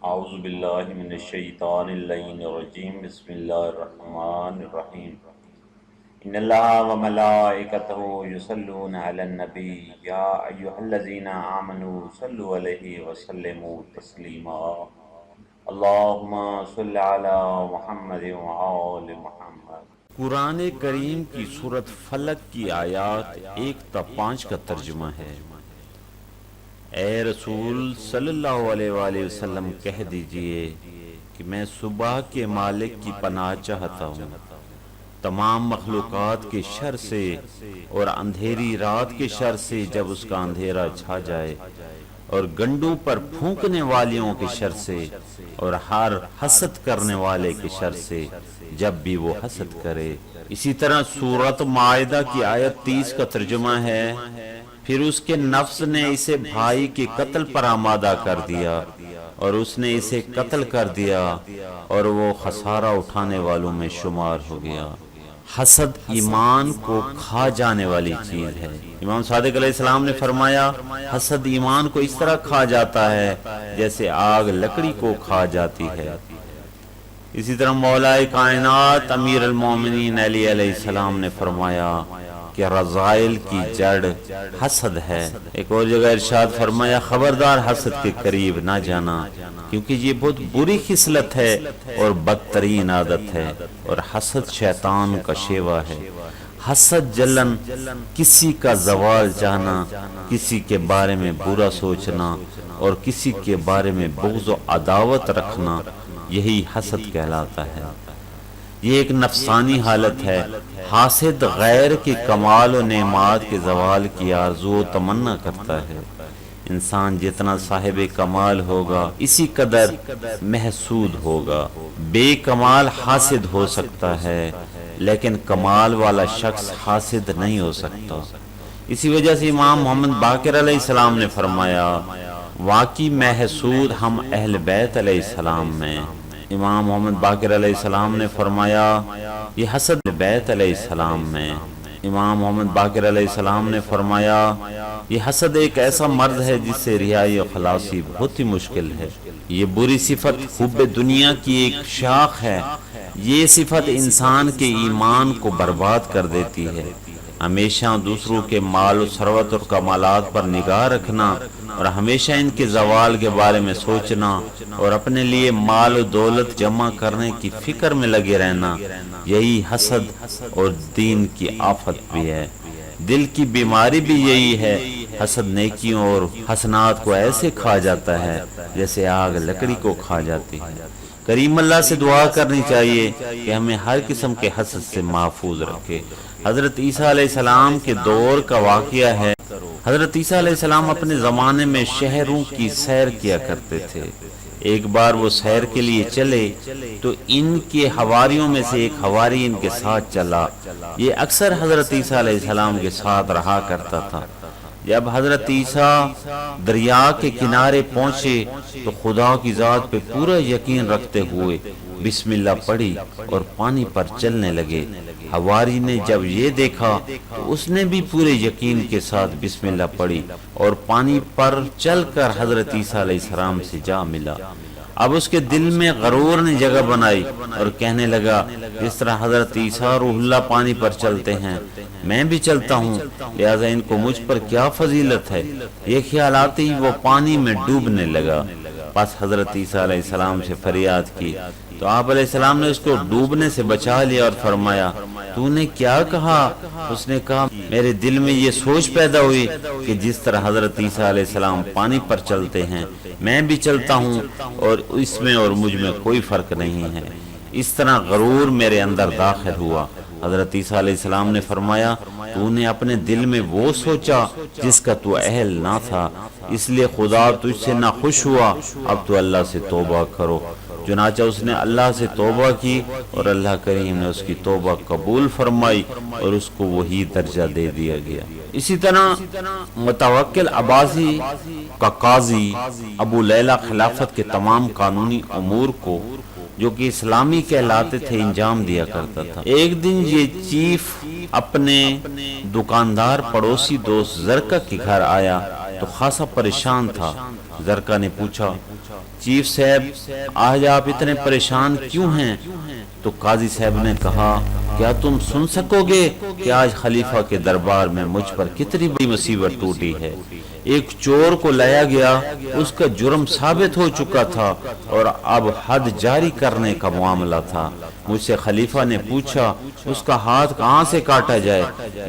اعوذ باللہ من الشیطان اللعین الرجیم بسم اللہ الرحمن الرحیم ان اللہ وملائکتہ یصلون علی النبی یا ایہا الذین آمنوا صلوا علیہ وسلموا تسلیما اللہم صل علی محمد وآل محمد۔ قرآن کریم کی سورت فلق کی آیات 1 تا 5 کا ترجمہ ہے۔ اے رسول صلی اللہ علیہ وآلہ وسلم کہہ دیجئے کہ میں صبح کے مالک کی پناہ چاہتا ہوں تمام مخلوقات کے شر سے اور اندھیری رات کے شر سے جب اس کا اندھیرا چھا جائے، اور گنڈوں پر پھونکنے والیوں کے شر سے، اور ہر حسد کرنے والے کے شر سے جب بھی وہ حسد کرے۔ اسی طرح سورۃ مائدہ کی آیت 30 کا ترجمہ ہے، پھر اس کے نفس نے اسے بھائی کے قتل پر آمادہ کر دیا اور اس نے اسے قتل کر دیا اور وہ خسارہ اٹھانے والوں میں شمار ہو گیا۔ حسد ایمان کو کھا جانے والی چیز ہے۔ امام صادق علیہ السلام نے فرمایا، حسد ایمان کو اس طرح کھا جاتا ہے جیسے آگ لکڑی کو کھا جاتی ہے۔ اسی طرح مولا کائنات امیر المومنین علی علیہ السلام نے فرمایا کہ رذائل کی جڑ حسد ہے۔ ایک اور جگہ ارشاد فرمایا، خبردار حسد کے قریب نہ جانا کیونکہ یہ بہت بری خصلت ہے اور بدترین عادت ہے، اور حسد شیطان کا شیوا ہے۔ حسد جلن، کسی کا زوال چاہنا، کسی کے بارے میں برا سوچنا اور کسی کے بارے میں بغض و عداوت رکھنا، یہی حسد کہلاتا ہے۔ یہ ایک نفسانی حالت ہے۔ حاسد غیر کے کمال و نعمات کے زوال کی آرزو و تمنا کرتا ہے۔ انسان جتنا صاحب کمال ہوگا اسی قدر محسود ہوگا۔ بے کمال حاسد ہو سکتا ہے لیکن کمال والا شخص حاسد نہیں ہو سکتا۔ اسی وجہ سے امام محمد باقر علیہ السلام نے فرمایا، واقعی محسود ہم اہل بیت علیہ السلام میں۔ امام محمد باقر علیہ السلام نے فرمایا، یہ حسد بیت علیہ السلام میں۔ امام محمد باقر علیہ السلام نے فرمایا، یہ حسد ایک ایسا مرض ہے جس سے رہائی و خلاصی بہت ہی مشکل ہے۔ یہ بری صفت حب دنیا کی ایک شاخ ہے۔ یہ صفت انسان کے ایمان کو برباد کر دیتی ہے۔ ہمیشہ دوسروں کے مال و ثروت اور کمالات پر نگاہ رکھنا اور ہمیشہ ان کے زوال کے بارے میں سوچنا اور اپنے لیے مال و دولت جمع کرنے کی فکر میں لگے رہنا، یہی حسد اور دین کی آفت بھی ہے۔ دل کی بیماری بھی یہی ہے۔ حسد نیکیوں اور حسنات کو ایسے کھا جاتا ہے جیسے آگ لکڑی کو کھا جاتی ہے۔ کریم اللہ سے دعا کرنی چاہیے کہ ہمیں ہر قسم کے حسد سے محفوظ رکھے۔ حضرت عیسیٰ علیہ السلام کے دور کا واقعہ ہے۔ حضرت عیسیٰ علیہ السلام اپنے زمانے میں شہروں کی سیر کیا کرتے تھے۔ ایک بار وہ سیر کے لیے چلے تو ان کے حواریوں میں سے ایک حواری ان کے ساتھ چلا۔ یہ اکثر حضرت عیسیٰ علیہ السلام کے ساتھ رہا کرتا تھا۔ جب حضرت عیسیٰ دریا کے کنارے پہنچے تو خدا کی ذات پہ پورا یقین رکھتے ہوئے بسم اللہ پڑھی اور پانی پر چلنے لگے۔ حواری نے جب یہ دیکھا تو اس نے بھی پورے یقین کے ساتھ بسم اللہ پڑھی اور پانی پر چل کر حضرت عیسیٰ علیہ السلام سے جا ملا۔ اب اس کے دل میں غرور نے جگہ بنائی اور کہنے لگا، جس طرح حضرت عیسیٰ روح اللہ پانی پر چلتے ہیں میں بھی چلتا ہوں، لہذا ان کو مجھ پر کیا فضیلت ہے۔ یہ خیال آتے ہی وہ پانی میں ڈوبنے لگا۔ بس حضرت عیسیٰ علیہ السلام سے فریاد کی تو آپ علیہ السلام نے اس کو ڈوبنے سے بچا لیا اور فرمایا، تو نے کیا کہا؟ اس نے کہا، میرے دل میں یہ سوچ پیدا ہوئی کہ جس طرح حضرت عیسیٰ علیہ السلام پانی پر چلتے ہیں میں بھی چلتا ہوں اور اس میں اور مجھ میں کوئی فرق نہیں ہے۔ اس طرح غرور میرے اندر داخل ہوا۔ حضرت عیسیٰ علیہ السلام نے فرمایا، تو نے اپنے دل میں وہ سوچا جس کا تو اہل نہ تھا، اس لیے خدا تجھ سے نہ خوش ہوا، اب تو اللہ سے توبہ کرو۔ چنانچہ اس نے اللہ سے توبہ کی اور اللہ کریم نے اس کی توبہ قبول فرمائی اور اس کو وہی درجہ دے دیا گیا۔ اسی طرح متوکل عباسی کا قاضی ابو لیلہ خلافت کے تمام قانونی امور کو جو کہ اسلامی کہلاتے تھے انجام دیا کرتا تھا۔ ایک دن یہ چیف اپنے دکاندار پڑوسی دوست زرکا کے گھر آیا تو خاصا پریشان تھا۔ زرکا نے پوچھا، چیف صاحب آج آپ اتنے پریشان کیوں ہیں؟ تو قاضی صاحب نے کہا کیا تم سن سکو گے کہ آج خلیفہ کے دربار میں مجھ پر کتنی بڑی مصیبت ٹوٹی ہے۔ ایک چور کو لایا گیا، اس کا جرم ثابت ہو چکا تھا اور اب حد جاری کرنے کا معاملہ تھا۔ مجھ سے خلیفہ نے پوچھا اس کا ہاتھ کہاں سے کاٹا جائے؟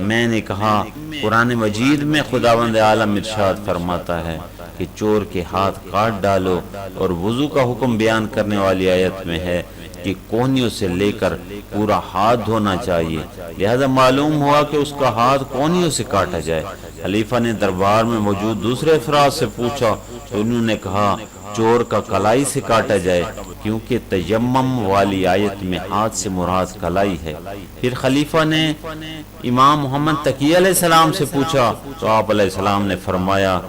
میں نے کہا قرآن مجید میں خداوند عالم ارشاد فرماتا ہے کہ چور کے ہاتھ کاٹ ڈالو، اور وضو کا حکم بیان کرنے والی آیت میں ہے کہ کونیوں سے لے کر پورا ہاتھ دھونا چاہیے، لہذا معلوم ہوا کہ اس کا ہاتھ کونیوں سے کاٹا جائے۔ خلیفہ نے دربار میں موجود دوسرے افراد سے پوچھا تو انہوں نے کہا چور کا کلائی سے کاٹا جائے، کیونکہ تیمم والی آیت میں ہاتھ سے مراد کلائی ہے۔ پھر خلیفہ نے امام محمد تقی علیہ السلام سے پوچھا تو آپ علیہ السلام نے فرمایا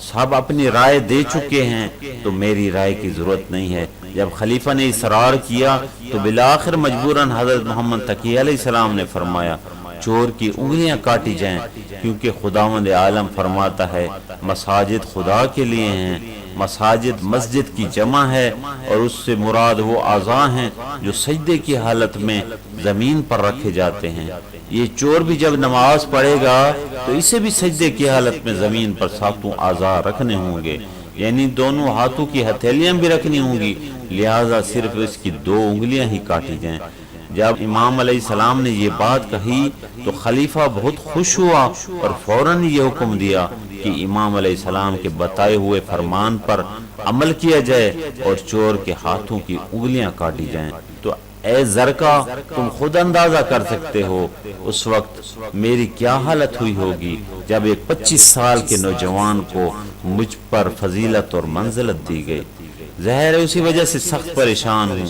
سب اپنی رائے دے چکے ہیں تو میری رائے کی ضرورت نہیں ہے۔ جب خلیفہ نے اصرار کیا تو بالآخر مجبوراً حضرت محمد تقی علیہ السلام نے فرمایا چور کی انگلیاں کاٹی جائیں، کیونکہ خداوند عالم فرماتا ہے مساجد خدا کے لیے ہیں۔ مساجد مسجد کی جمع ہے اور اس سے مراد وہ اعضاء ہیں جو سجدے کی حالت میں زمین پر رکھے جاتے ہیں۔ یہ چور بھی جب نماز پڑھے گا تو اسے بھی سجدے کی حالت میں زمین پر ساتوں اعضاء رکھنے ہوں گے، یعنی دونوں ہاتھوں کی ہتھیلیاں بھی رکھنی ہوں گی، لہذا صرف اس کی 2 انگلیاں ہی کاٹی جائیں۔ جب امام علیہ السلام نے یہ بات کہی تو خلیفہ بہت خوش ہوا اور فوراً یہ حکم دیا کہ امام علیہ السلام کے بتائے ہوئے فرمان پر عمل کیا جائے اور چور کے ہاتھوں کی انگلیاں کاٹی جائیں۔ تو اے زرکا، تم خود اندازہ کر سکتے ہو اس وقت میری کیا حالت ہوئی ہوگی جب ایک 25 سال کے نوجوان کو مجھ پر فضیلت اور منزلت دی گئی۔ ظاہر ہے اسی وجہ سے سخت پریشان ہوں۔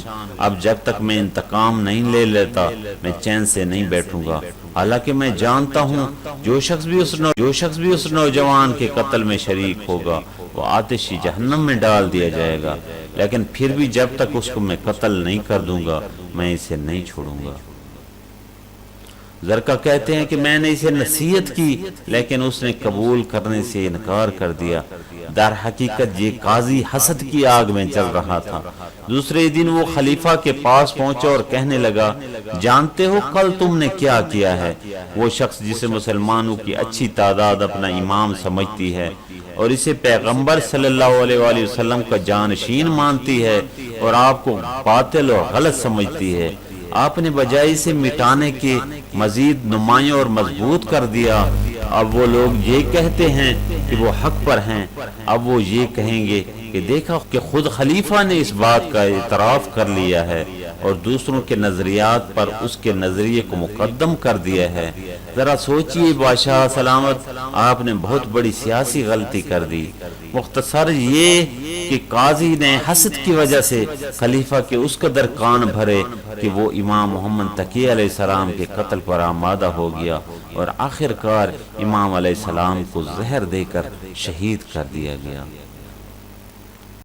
اب جب تک میں انتقام نہیں لے لیتا میں چین سے نہیں بیٹھوں گا، حالانکہ میں جانتا ہوں جو شخص بھی اس نوجوان کے قتل میں شریک ہوگا وہ آتشی جہنم میں ڈال دیا جائے گا، لیکن پھر بھی جب تک اس کو میں قتل نہیں کر دوں گا میں اسے نہیں چھوڑوں گا۔ زرکا کہتے ہیں کہ میں نے اسے نصیحت کی لیکن اس نے قبول کرنے سے انکار کر دیا۔ در حقیقت یہ قاضی حسد کی آگ میں جل رہا تھا۔ دوسرے دن وہ خلیفہ کے پاس پہنچا اور کہنے لگا جانتے ہو کل تم نے کیا کیا ہے؟ وہ شخص جسے مسلمانوں کی اچھی تعداد اپنا امام سمجھتی ہے اور اسے پیغمبر صلی اللہ علیہ وآلہ وسلم کا جانشین مانتی ہے اور آپ کو باطل اور غلط سمجھتی ہے، آپ نے بجائے اسے مٹانے کے مزید نمایاں اور مضبوط کر دیا۔ اب وہ لوگ یہ کہتے ہیں کہ وہ حق پر ہیں، اب وہ یہ کہیں گے کہ دیکھا کہ خود خلیفہ نے اس بات کا اعتراف کر لیا ہے اور دوسروں کے نظریات پر اس کے نظریے کو مقدم کر دیا ہے۔ ذرا سوچئے بادشاہ سلامت، آپ نے بہت بڑی سیاسی غلطی کر دی۔ مختصر یہ کہ قاضی نے حسد کی وجہ سے خلیفہ کے اس قدر کان بھرے کہ وہ امام محمد تقی علیہ السلام کے قتل پر آمادہ ہو گیا اور آخر کار امام علیہ السلام کو زہر دے کر شہید کر دیا گیا۔